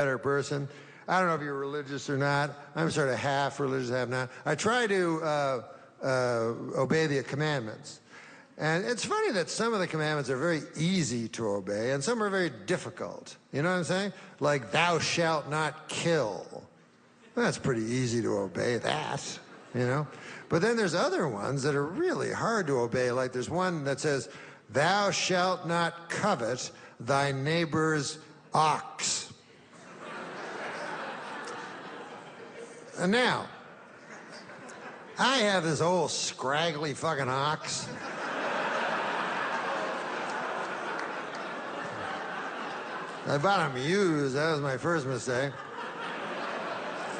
better person. I don't know if you're religious or not. I'm sort of half religious, half not. I try to obey the commandments. And it's funny that some of the commandments are very easy to obey and some are very difficult. You know what I'm saying? Like, thou shalt not kill. Well, that's pretty easy to obey that, you know? But then there's other ones that are really hard to obey. Like there's one that says, thou shalt not covet thy neighbor's ox. And now, I have this old scraggly fucking ox. I bought him used. That was my first mistake.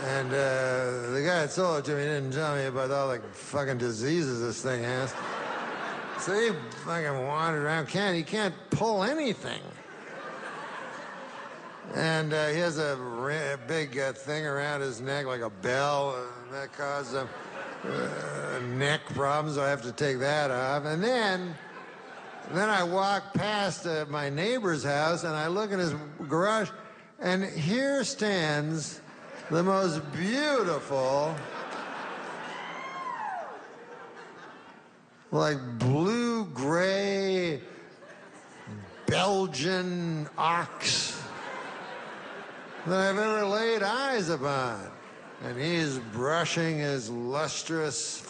And the guy that sold it to me didn't tell me about all the fucking diseases this thing has. So he fucking wandered around. He can't pull anything. And he has a big thing around his neck like a bell. And that caused him neck problems, so I have to take that off. And then I walk past my neighbor's house, and I look in his garage, and here stands the most beautiful, like blue-gray Belgian ox that I've ever laid eyes upon. And he's brushing his lustrous...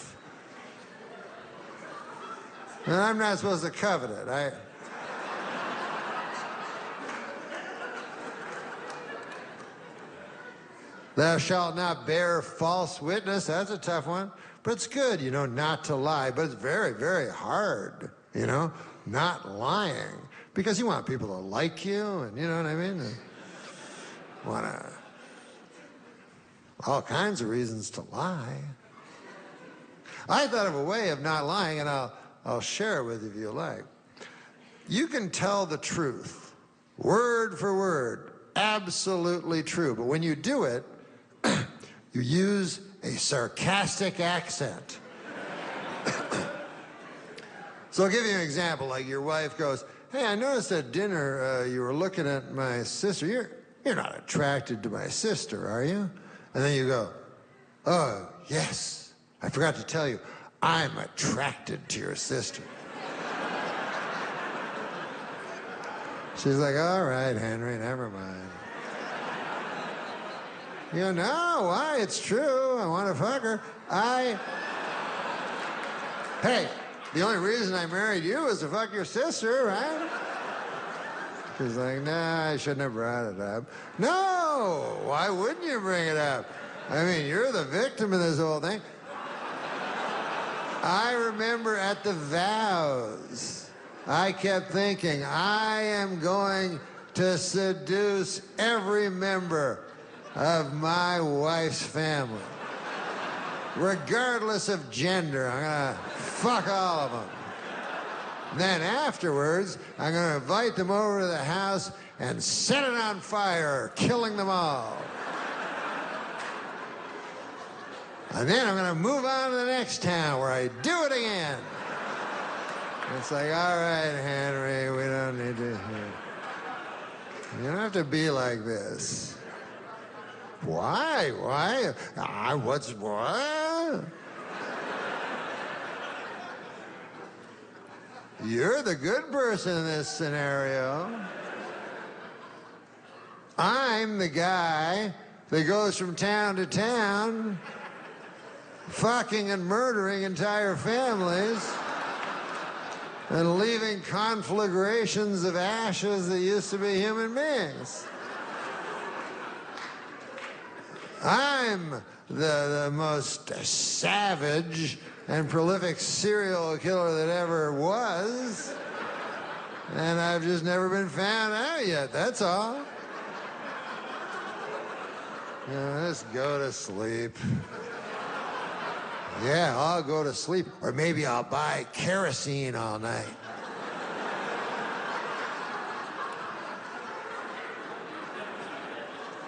And I'm not supposed to covet it. Thou shalt not bear false witness. That's a tough one. But it's good, you know, not to lie. But it's very, very hard, you know, not lying. Because you want people to like you, and you know what I mean? And want all kinds of reasons to lie. I thought of a way of not lying, and I'll share it with you if you like. You can tell the truth, word for word, absolutely true. But when you do it, you use a sarcastic accent. So I'll give you an example. Like your wife goes, hey, I noticed at dinner you were looking at my sister. You're not attracted to my sister, are you? And then you go, oh, yes. I forgot to tell you, I'm attracted to your sister. She's like, all right, Henry, never mind. You go, no, why? It's true. I want to fuck her. Hey, the only reason I married you is to fuck your sister, right? She's like, nah, I shouldn't have brought it up. No, why wouldn't you bring it up? I mean, you're the victim of this whole thing. I remember at the vows, I kept thinking, I am going to seduce every member of my wife's family. Regardless of gender, I'm gonna fuck all of them. Then afterwards, I'm gonna invite them over to the house and set it on fire, killing them all. And then I'm gonna move on to the next town where I do it again. It's like, all right, Henry, we don't need to hear. You don't have to be like this. Why? Why? What? You're the good person in this scenario. I'm the guy that goes from town to town, fucking and murdering entire families and leaving conflagrations of ashes that used to be human beings. I'm the most savage and prolific serial killer that ever was, and I've just never been found out yet, that's all. You know, just go to sleep. Yeah, I'll go to sleep. Or maybe I'll buy kerosene all night.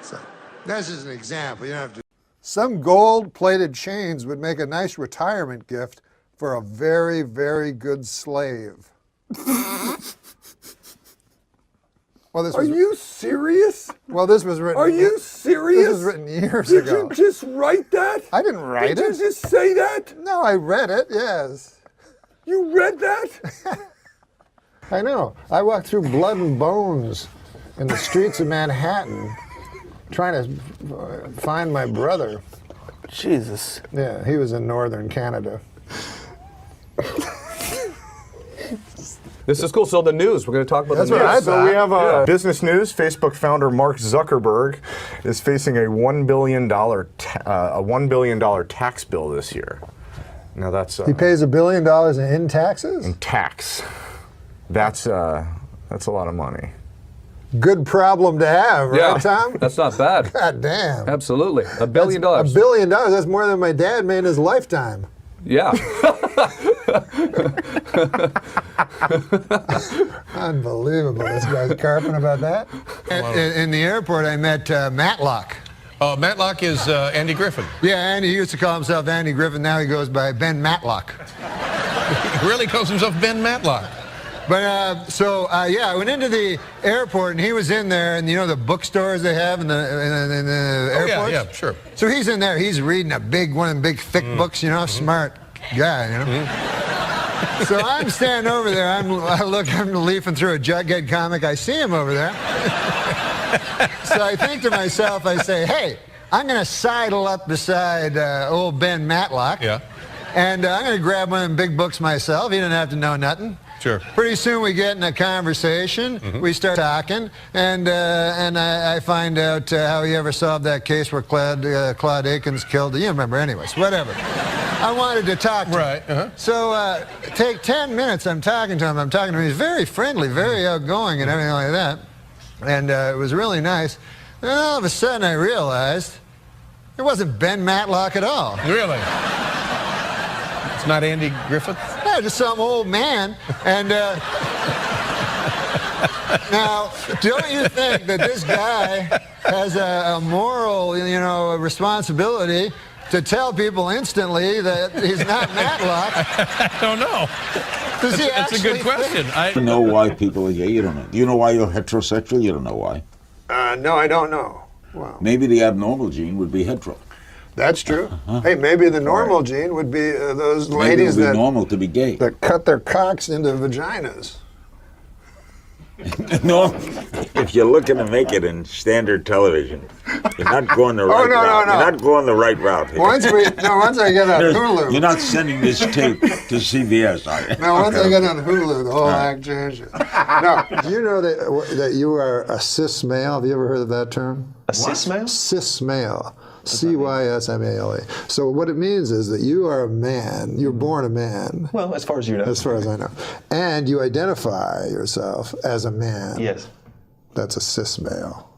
So, that's just an example. You don't have to. Some gold-plated chains would make a nice retirement gift for a very, very good slave. Well, this Are you serious? Well, this was written. Are you serious? This was written years Did ago. you just write that? I didn't write Did it. you just say that? No, I read it. Yes. You read that? I know. I walked through blood and bones in the streets of Manhattan, trying to find my brother. Jesus. Yeah, he was in northern Canada. This is cool. So the news, we're going to talk about That's the what news. I So we thought. have business news. Facebook founder Mark Zuckerberg is facing a $1 billion tax bill this year. Now that's He pays $1 billion in taxes? in tax. That's a lot of money. Good problem to have, right, Yeah, Tom? that's not bad. God damn. Absolutely. $1 billion. $1 billion, that's more than my dad made in his lifetime. Yeah. Unbelievable. This guy's carping about that. In the airport, I met Matlock. Matlock is Andy Griffith. Yeah, Andy, he used to call himself Andy Griffith. Now he goes by Ben Matlock. He really calls himself Ben Matlock. But I went into the airport and he was in there, and you know the bookstores they have in the airports? Yeah, sure. So he's in there. He's reading one of them big thick books. You know, smart guy. You know. So I'm standing over there. I'm leafing through a Jughead comic. I see him over there. So I think to myself, I say, hey, I'm going to sidle up beside old Ben Matlock. Yeah. And I'm going to grab one of them big books myself. He didn't have to know nothing. Sure. Pretty soon we get in a conversation. We start talking, and I find out how he ever solved that case where Claude Akins killed. You remember, anyways. Whatever. I wanted to talk to him. Right. So take 10 minutes. I'm talking to him. He's very friendly, very outgoing, and everything like that. And it was really nice. Then all of a sudden I realized it wasn't Ben Matlock at all. Really? It's not Andy Griffith? Yeah, just some old man. And now, don't you think that this guy has a moral, responsibility to tell people instantly that he's not Matlock? I don't know. Does he That's a good question. You know why people are gay? You don't know. Do you know why you're heterosexual? You don't know why. No, I don't know. Wow. Maybe the abnormal gene would be hetero. That's true. Hey, maybe the normal gene would be those Maybe it ladies would be normal to be gay. that cut their cocks into vaginas. No, if you're looking to make it in standard television, you're not going the right route. no. You're not going the right route here. Once I get on Hulu. You're not sending this tape to CBS, are you? No, once I get on Hulu, the whole act changes. No, do you know that you are a cis male? Have you ever heard of that term? A cis male? Cis male. CYSMALE. So what it means is that you are a man. You're born a man. Well, as far as you know. As far as I know. And you identify yourself as a man. Yes. That's a cis male.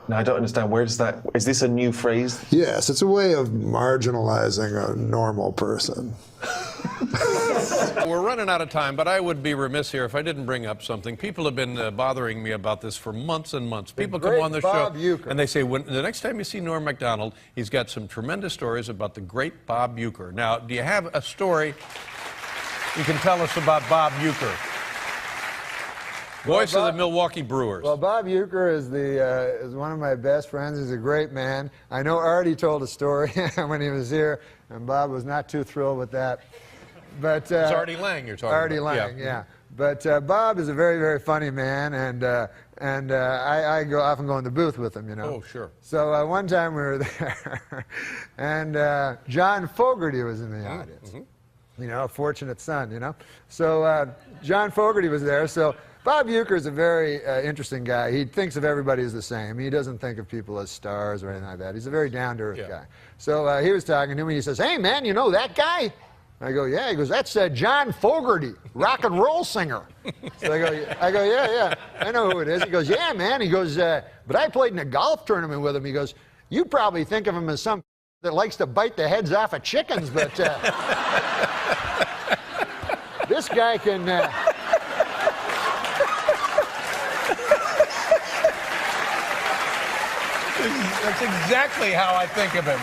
Now, I don't understand. Where does that... Is this a new phrase? Yes, it's a way of marginalizing a normal person. We're running out of time, but I would be remiss here if I didn't bring up something. People have been bothering me about this for months and months. People come on the Bob show Uecker. and they say, the next time you see Norm MacDonald, he's got some tremendous stories about the great Bob Uecker. Now, do you have a story you can tell us about Bob Uecker? Voice of the Milwaukee Brewers. Well, Bob Uecker is one of my best friends. He's a great man. I know Artie told a story when he was here, and Bob was not too thrilled with that. But It's Artie Lang you're talking Artie about. Lang, yeah. But Bob is a very, very funny man, and I often go in the booth with him, you know. Oh, sure. So one time we were there, and John Fogerty was in the audience. You know, a fortunate son, you know. So John Fogerty was there. So Bob Uecker is a very interesting guy. He thinks of everybody as the same. He doesn't think of people as stars or anything like that. He's a very down-to-earth guy. So he was talking to me, and he says, hey, man, you know that guy? I go, yeah. He goes, that's John Fogerty, rock and roll singer. So I go, yeah, I know who it is. He goes, yeah, man. He goes, but I played in a golf tournament with him. He goes, you probably think of him as some that likes to bite the heads off of chickens, but this guy can... That's exactly how I think of him.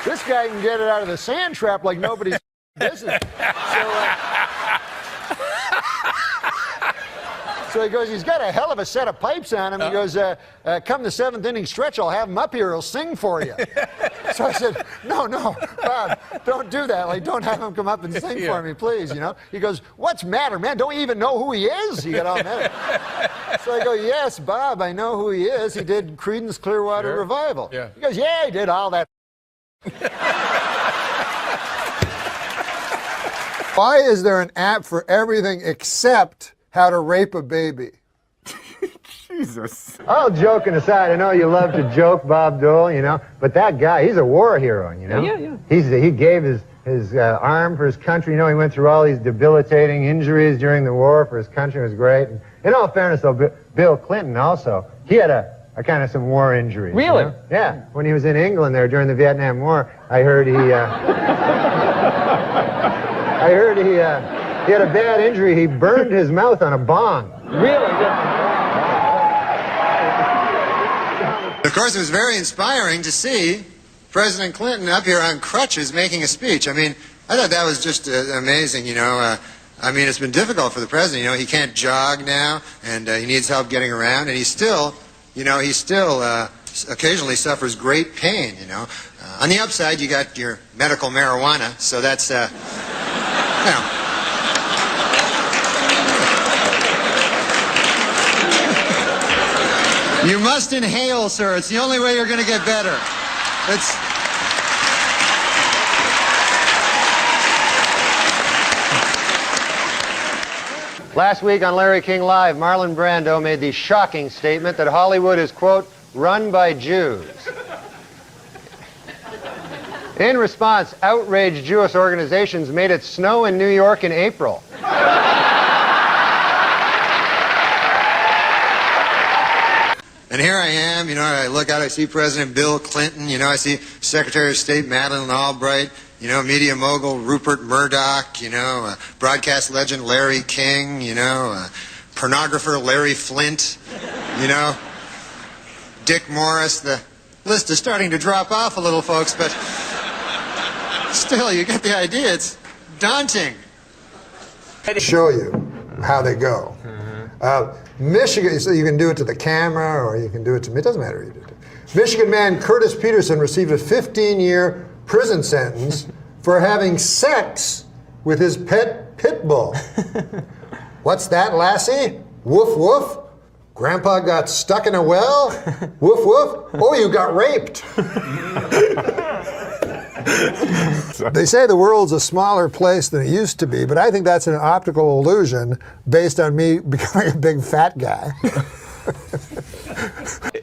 This guy can get it out of the sand trap like nobody's business. So So he goes, he's got a hell of a set of pipes on him. He goes, come the 7th inning stretch, I'll have him up here, he'll sing for you. So I said, no, Bob, don't do that. Like, don't have him come up and sing for me, please, you know. He goes, what's the matter, man? Don't you even know who he is? He got all mad. So I go, yes, Bob, I know who he is. He did Creedence Clearwater Revival. Yeah. He goes, yeah, he did all that. Why is there an app for everything except how to rape a baby? Jesus. All joking aside, I know you love to joke, Bob Dole, you know, but that guy, he's a war hero, you know? Yeah. He gave his arm for his country. You know, he went through all these debilitating injuries during the war for his country. It was great. And in all fairness, though, Bill Clinton also, he had a kind of some war injuries. Really? You know? Yeah. When he was in England there during the Vietnam War, I heard he had a bad injury. He burned his mouth on a bong. Really? Of course, it was very inspiring to see President Clinton up here on crutches making a speech. I mean, I thought that was just amazing, you know. I mean, it's been difficult for the president. You know, he can't jog now, and he needs help getting around, and he still occasionally suffers great pain, you know. On the upside, you got your medical marijuana, so that's, you know. You must inhale, sir. It's the only way you're going to get better. Last week on Larry King Live, Marlon Brando made the shocking statement that Hollywood is, quote, run by Jews. In response, outraged Jewish organizations made it snow in New York in April. And here I am, you know, I look out, I see President Bill Clinton, you know, I see Secretary of State Madeleine Albright, you know, media mogul Rupert Murdoch, you know, broadcast legend Larry King, you know, pornographer Larry Flint, you know, Dick Morris. The list is starting to drop off a little, folks, but still, you get the idea. It's daunting. Show you how they go. Michigan, so you can do it to the camera or you can do it to me. It doesn't matter who you do it to. Michigan man Curtis Peterson received a 15-year prison sentence for having sex with his pet pit bull. What's that, Lassie? Woof, woof. Grandpa got stuck in a well? Woof, woof. Oh, you got raped. They say the world's a smaller place than it used to be, but I think that's an optical illusion based on me becoming a big fat guy.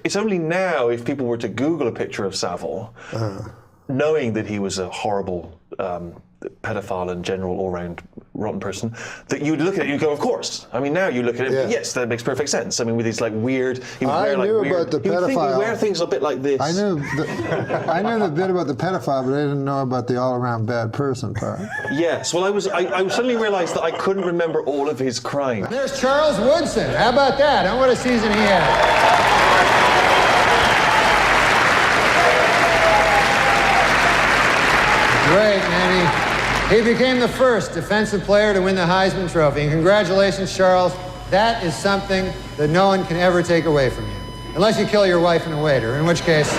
It's only now, if people were to Google a picture of Savile, knowing that he was a horrible pedophile and general all-round rotten person, that you'd look at it and you go, of course. I mean, now you look at it, yes, that makes perfect sense. I mean, with these like weird, he would wear like weird, about the pedophile. He would wear things a bit like this. I knew the bit about the pedophile, but I didn't know about the all-around bad person part. Yes, well, I suddenly realized that I couldn't remember all of his crimes. There's Charles Woodson. How about that? And what a season he had. Great, man. He became the first defensive player to win the Heisman Trophy. And congratulations, Charles. That is something that no one can ever take away from you. Unless you kill your wife and a waiter, in which case...